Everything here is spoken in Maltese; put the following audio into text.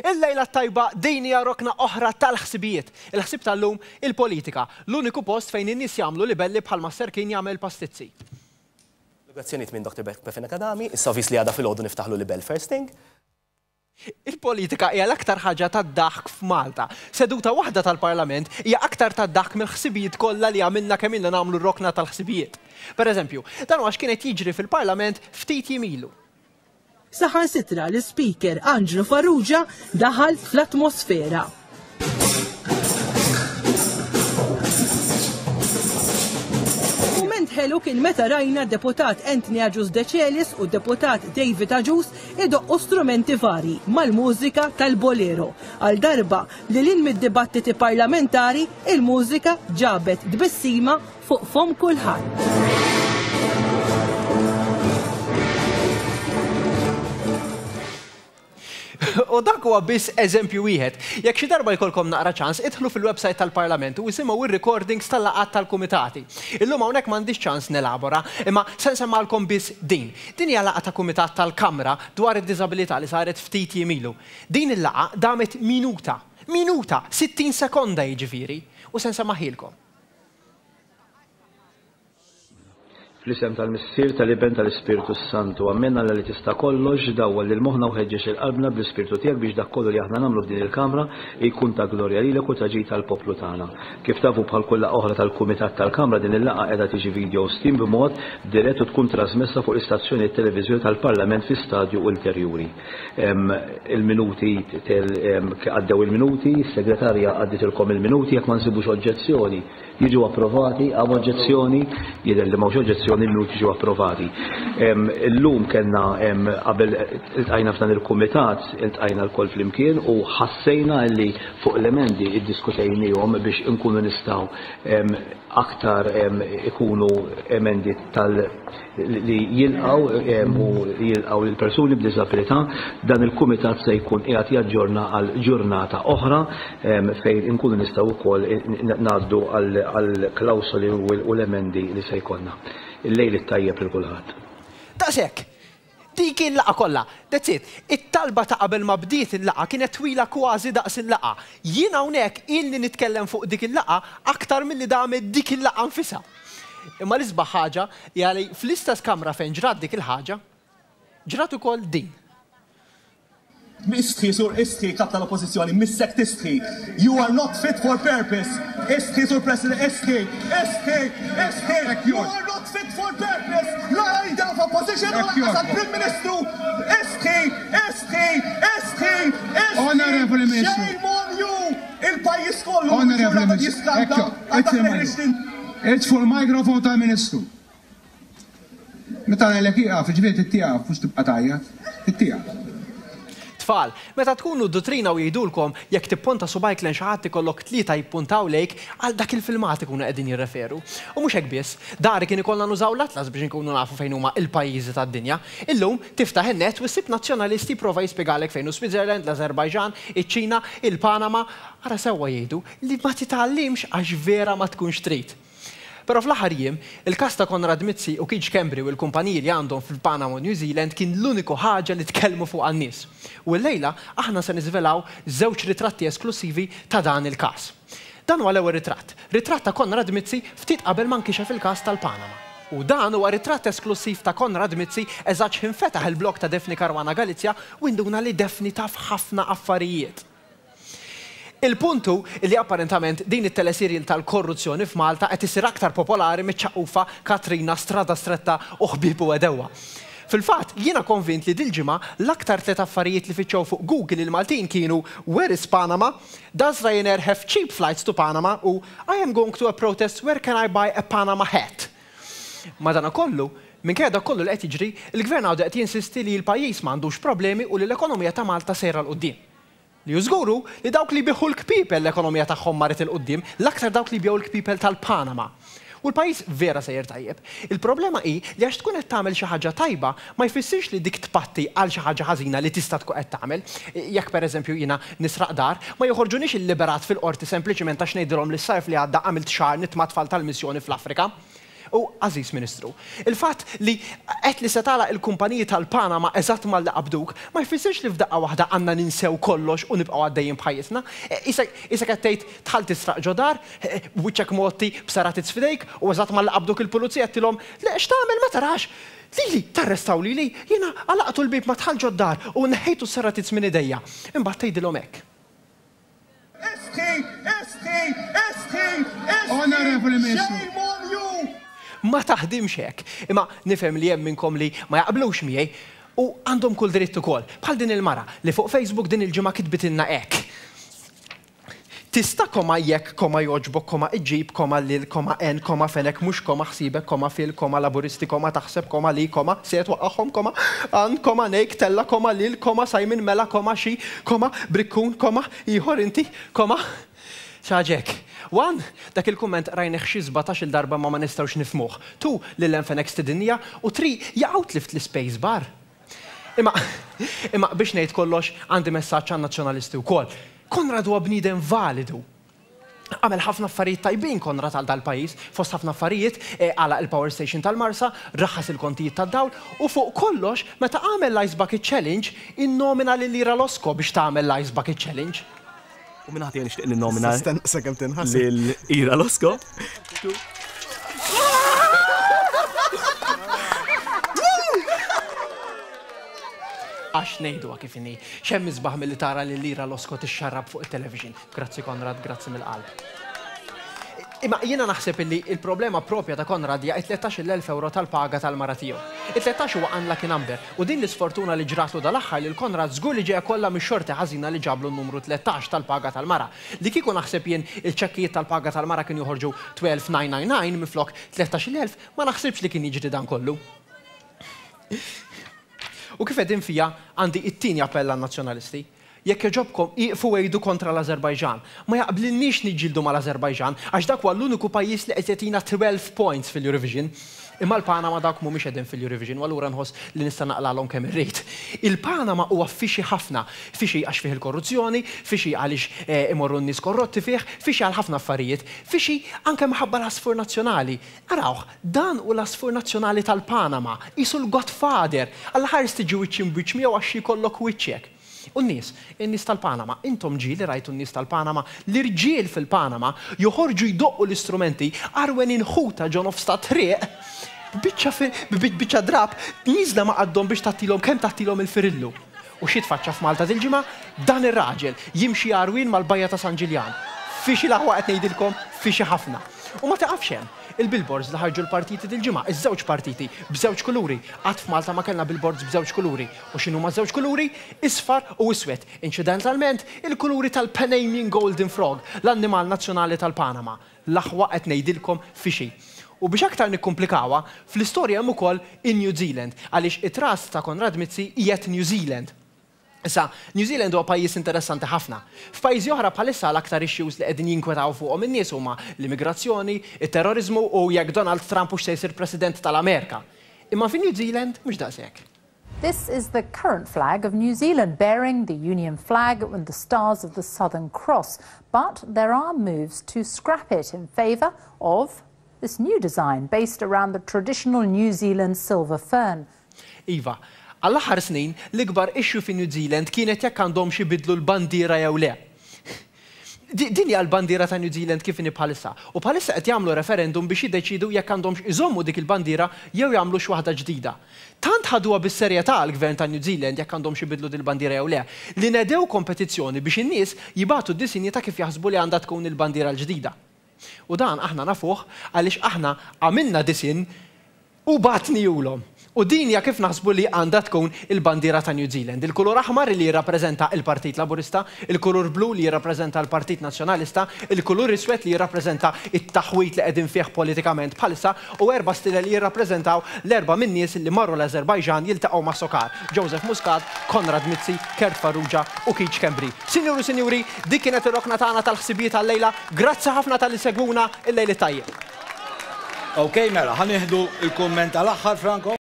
Il-lejla tajba din hija rokna oħra tal-ħsibijiet. Il-ħsib tal-lum il-politika. L-uniku post fejn in-nies jagħmlu libelli bħalma Ser kien jagħmel pastizzi. Grazzjonijiet minn Dr. Befin Akadami, issa vis li għada fil-ħodu niftaħlu libel first thing. Il-politika hija l-aktar ħaġa tad-daħk f'Malta. Seduta waħda tal-Parlament hija aktar tad-daħk mill-ħsibijiet kollha li għamilna kemm ilna nagħmlu r-rokna tal-ħsibijiet. Pereżempju, dan huwa x'kienet jiġri fil-Parlament ftit jimilu. Saħansitra l-Speaker Angelo Farrugia daħal fl-atmosfera. Mument ħelu kien meta rajna deputat Anthony Agius De Celis u deputat David Agius idoqqu strumenti vari mal-mużika tal-bolero. Għal darba li lin mid-dibattiti parlamentari il-mużika ġabet dbissima fuq fom kulħadd. U dak huwa biss eżempju wieħed. Jekk xi darba jkollkom naqra ċans, idħlu fil-website tal-Parlament u isimgħu ir-recordings tal-laqgħat tal-kumitati. Illum hawnhekk m'għandix ċans nelabora, imma se nsemmalkom biss din. Din hija laqgħa ta' kumitat tal-Kamra dwar id-diżabilità li saret ftit jimilu. Din il-laqgħa damet minuta, 60 sekonda jiġifieri, u se nsemmaħilkom. Fl-isem tal-Missier tal-Iben tal-Ispiritu Santu, għammenna li tista' kollox dawwa li l-moħna u ħeġġeġ il-qalbna bl-Ispiritu tiegħek biex dak kollu li aħna nagħmlu f'din il-Kamra jkun ta' glorja lilek u ta' ġid tal-poplu tagħna. Kif tafu bħal kull oħra tal-Kumitat tal-Kamra din il-laqgħa qiegħda tiġi video stream b'mod dirett u tkun trasmessa fuq l-istazzjoni t-televiżjoni tal-Parlament fi stadju ulterjuri. Il-minuti għaddew il-minuti, is-segretarja għadditilkom il-minuti, jekk ma nsibux oġġezzjoni jiġu approvati, għaw oġġezzjoni, jidher li m'hawnx oġġezzjoni il-minuti ġew approvati. Illum kellna qabel iltqajna f'dan il-kumitat, iltqajna l-koll flimkien u ħassejna li fuq l-emendi iddiskutejnihom biex inkunu nistgħu aktar ikunu emendi li jilqgħu lill-persuni b'diżabilità. Dan il-kumitat se jkun qiegħed jaġġorna għal ġurnata oħra fejn inkunu nistgħu wkoll ngħaddu għal klawsoli u l-emendi li se jkollna. Il-lejl it-tajjeb lil kulħadd. Daqshekk, dik il-laqa kollha, that's it. It-talba ta' qabel ma bdiet il-laqa kienet twila kważi daqs il-laqa. Jien hawnhekk illi nitkellem fuq dik il-laqa aktar milli damet dik il-laqa nfisha. Imma l-isbaħ ħaġa jali fl-istess kamra fejn ġrat dik il-ħaġa, ġrat ukoll din. Istħi, sur istħi, kap tal-oppozizjoni, missek tistħi. You are not fit for purpose. Istħi, sur President, istħi. You are not fit for purpose. La għajda f'opposition u laqqas għal-Prim Ministru. Istħi. Honorable Ministru. Shame on you. Il-pajis kollu. Honorable Ministru. It's for microphone ta' Ministru. Meta għalek iqaf, ġifiet it-tijaf, mux tibqa tajja. It-tijaf. Tfal, meta tkunu d-dottrina u jgħidulkom jekk tippunta subajk lejn xi ħadd ikollok tlieta jippuntaw lejk għal dak il-filmat ikunu qegħdin jirreferu. U mhux hekk biss, dari kien ikollna nużaw l-atlas biex inkunu nafu fejn huma l-pajjiżi tad-dinja. Illum tiftaħ in-net u ssib nazzjonalisti jipprova jispjegalek fejn hu Switzerland, l-Azerbajġan, iċ-Ċina, il-Panama, ara sewwa jgħidu li ma titgħallimx għax vera ma tkunx trid. Però fl-aħħar jiem, il-każ ta' Konrad Mizzi u Keith Schembri u l-kumpaniji li għandhom fil-Panama u New Zealand kien l-uniku ħaġa li tkellmu fuq għan-nies. U llejla aħna se niżvelaw żewġ ritratti esklusivi ta' dan il-każ. Dan huwa l-ewwel ritratt ta' Konrad Mizzi ftit qabel ma nkixef il-każ tal-Panama. U dan huwa ritratt esklusiv ta' Konrad Mizzi eżatt ħinfetaħ il-blok ta' Defni Caruana Galizja u induna li Defni taf ħafna affarijiet. Il-puntu li apparentament din it-teleserial tal-korruzzjoni f'Malta qed isir aktar popolari miċ-ċaqufa Katrina Strada Stretta u ħbibu Edewa. Fil-fatt, jiena konvint li dil-ġimgħa l-aktar tliet affarijiet li fittxew fuq Google il-Maltin kienu Where is Panama? Does Ryanair have cheap flights to Panama? U I am going to a protest, where can I buy a Panama hat? Madankollu, minkejja dak kollu li qed jiġri, il-gvern għadu qed jinsisti li l-pajjiż m'għandux problemi u li l-ekonomija ta' Malta sejra l-qudiem. Li jużguru li dawk li biħu l-kpipel l-ekonomija tagħhom maret il-qudiem, l-aktar dawk li bjew l-kpipel tal-Panama. U l-pajjiż vera sejjer tajjeb. Il-problema hi li għax tkun qed tagħmel xi ħaġa tajba ma jfissirx li dik tpatti għal xi ħaġa ħażina li tista' tkun qed tagħmel. Jekk pereżempju jiena nisraq dar, ma joħorġunix il-liberat fil-qorti sempliċiment għax ngħidilhom li s-sajf li għadda għamilt xahar nitma' tfal tal-missjoni fl-Afrika. U Aziz Ministru, il-fatt li qed li se tagħlaq il-kumpaniji tal-Panama eżatt mal-li qabduk ma jfissirx li f'daqqa waħda għandna ninsew kollox u nibqgħu għaddejjin bħajjitna. Isek qed tgħid tħall tisraq ġodar, wiċċek motti b'saratit f'idejk u eżatt mal-li qabduk il-pulizija qedtilhom le x'tagħmel ma tarax. Lili, tarrestaw lili, jiena għalaqtu l-bib ma tħall ġodar u neħejtu s-saratit minn idejja. Imbagħad tgħidilhom hekk. Honorable Minister. Shame on you! Ma taħdimx hekk, imma nifhem li hemm minnkom li ma jaqblux miegħi u għandhom kull dritt ukoll. Bħal din il-mara li fuq Facebook din il-ġimgħa kitbitilna hekk. Tista' koma jekk, koma joġbok, koma iġġib, koma lil, koma en, koma fenek, mhux koma ħsibek, koma fil, koma laburisti, koma taħseb, koma li, koma set waqagħhom, koma għan, koma nejk, tella, koma lil, koma sajmin mela, koma xi, koma brikkun, koma ieħor inti, koma ċaġek. One, dak il-kumment rajneħ xi 17 darba ma nistgħux nifhmuh. Two, lil fenek stidinja u three, jaqgħu tlift l-space bar. Imma biex ngħid kollox għandi messaġġ għan-nazzjonalisti wkoll. Konrad huwa bniedem validu. Għamel ħafna affarijiet tajbin Konrad għal dal-pajjiż, fost ħafna affarijiet għala il-Power Station tal-Marsa, raħħas il-kontijiet tad-dawl u fuq kollox meta għamel l-Ice Bucket Challenge innomina lil Ira Losko biex tagħmel l-Ice Bucket Challenge. U minn ħati nixtieq ninnomina Sakemm tinħasseb. lil Ira Losko. Għax nejdu kif inni, xem mizbaħ mill-li tara li Ira Losko tixxarrab fuq il-television. Grazzi Konrad, grazzi mill-qalb. Imma jiena naħseb illi il-problema propja ta' Konrad hija 13,000 euro tal-paga tal-mara tiegħu. Il-13 huwa unlucky number u din l-isfortuna li ġratlu dal-aħħar li l-Konrad żgur li ġejja kollha mix-xorti ħażina li ġablu n-numru 13 tal-paga tal-mara. Li kieku naħseb jien il-ċekkijiet tal-paga tal-mara kienu joħorġu 12,999 minflok 13,000 ma naħsibx li kien jiġri dan kollu. U kif qegħdin fija għandi it-tieni appell għan-nazzjonalisti. Jekk jogħġobkom iqfu għejdu kontra l-Azerbajġan. Ma jaqblilniex niġġieldu mal-Azerbajġan għax dak huwa l-uniku pajjiż li qed jagħtina 12 points fil-Eurovision. Imma l-Panama dak mhumiex qegħdin fil-Eurovision, u allura nħoss li nista' naqlalhom kemm irrid. Il-Panama huwa fixi ħafna, fixi għax fih il-korruzzjoni, fixi għaliex imorru n-nies korrotti fih, fixi għal ħafna affarijiet, fixi anke minħabba l-asfur nazzjonali. Arawh, dan u l-asfur nazzjonali tal-Panama, isu l-Godfather, għall-ħares tiġi wiċċ miegħu għax jkollok wiċċek. U n-nies, in-nies tal-Panama, intom ġieli rajtu n-nies tal-Panama, l-irġiel fil-Panama joħorġu jdoqqu l-istrumenti arwen inħuta ġon of stat triq, biċċa drab, nizla ma għaddhom biex tattilhom kemm tattilhom il-Firillu. U xi tfaċċa f'Malta dil-ġimgħa, dan ir-raġel jimxi arwin mal-bajja ta' San Ġiljan. Fixi laħwa qed ngħidilkom, fixi ħafna. U ma taqafx hemm. Il-billboards li ħarġu l-partiti dil-ġimgħa, iż-żewġ partiti b'żewġ kuluri. Qatt f'Malta ma kellna billboards b'żewġ kuluri. U x'inhu ma żewġ kuluri? Isfar u iswed. Incidentalment, il-kuluri tal-Panamanian Golden Frog, l-annimal nazzjonali tal-Panama. L-aħwa qed ngħidilkom fixi. U biex aktar nikkomplikawha, fl-istorja hemm ukoll in New Zealand, għaliex it-rast ta' Konrad Mizzi qiegħed New Zealand. Issa, New Zealand huwa pajjiż interessanti ħafna. F'pajjiżi oħra bħalissa l-aktar issues li qegħdin jinkwetaw fuqhom in-nies huma l-immigrazzjoni, it-terrorizmu u jekk Donald Trump hux se jsir President tal-Amerika. Imma fin New Zealand mhux daqshekk. This is the current flag of New Zealand, bearing the Union flag and the stars of the Southern Cross. But there are moves to scrap it in favour of this new design based around the traditional New Zealand silver fern. Iva, għall-aħħar snin l-ikbar issue fi New Zealand kienet jekk għandhom xi bidlu l-bandiera jew le. Din hija l-bandiera ta' New Zealand kif inhi bħalissa. U bħalissa qed jagħmlu referendum biex jiddeċidu jekk għandhom iżommu dik il-bandiera jew jagħmlu xi waħda ġdida. Tant ħaduha bis-serjetà l-gvern ta' New Zealand jekk għandhom xi bidlu din il-bandiera jew le, li nedew kompetizzjoni biex in-nies jibgħatu d-disinji ta' kif jaħsbu li għandha tkun il-bandiera l-ġdida. U dan aħna nafuh għaliex aħna għamilna disin u batnijulhom. U din hija kif naħsbu li għandha tkun il-bandiera ta' New Zealand. Il-kulur aħmar li jirrappreżenta il-Partit Laburista, il-kulur blu li jirrappreżenta l-Partit Nazzjonalista, il-kulur iswed li jirrappreżenta it-taħwit li qegħdin fih politikament bħalissa u erba' stila li jirrappreżentaw l-erba' min-nies li marru l-Azerbajġan jiltaqgħu ma' Sokar, Joseph Muscat, Konrad Mizzi, Kert Farrugia u Keith Kembri. Sinjuri, dik kienet ir-rokna tagħna tal-ħsibijiet għal-lejla. Grazzi ħafna tal-li segwuna il-lejli tajjeb. Okay, mela, ħanieħdu il-komment tal-aħħar, Franco.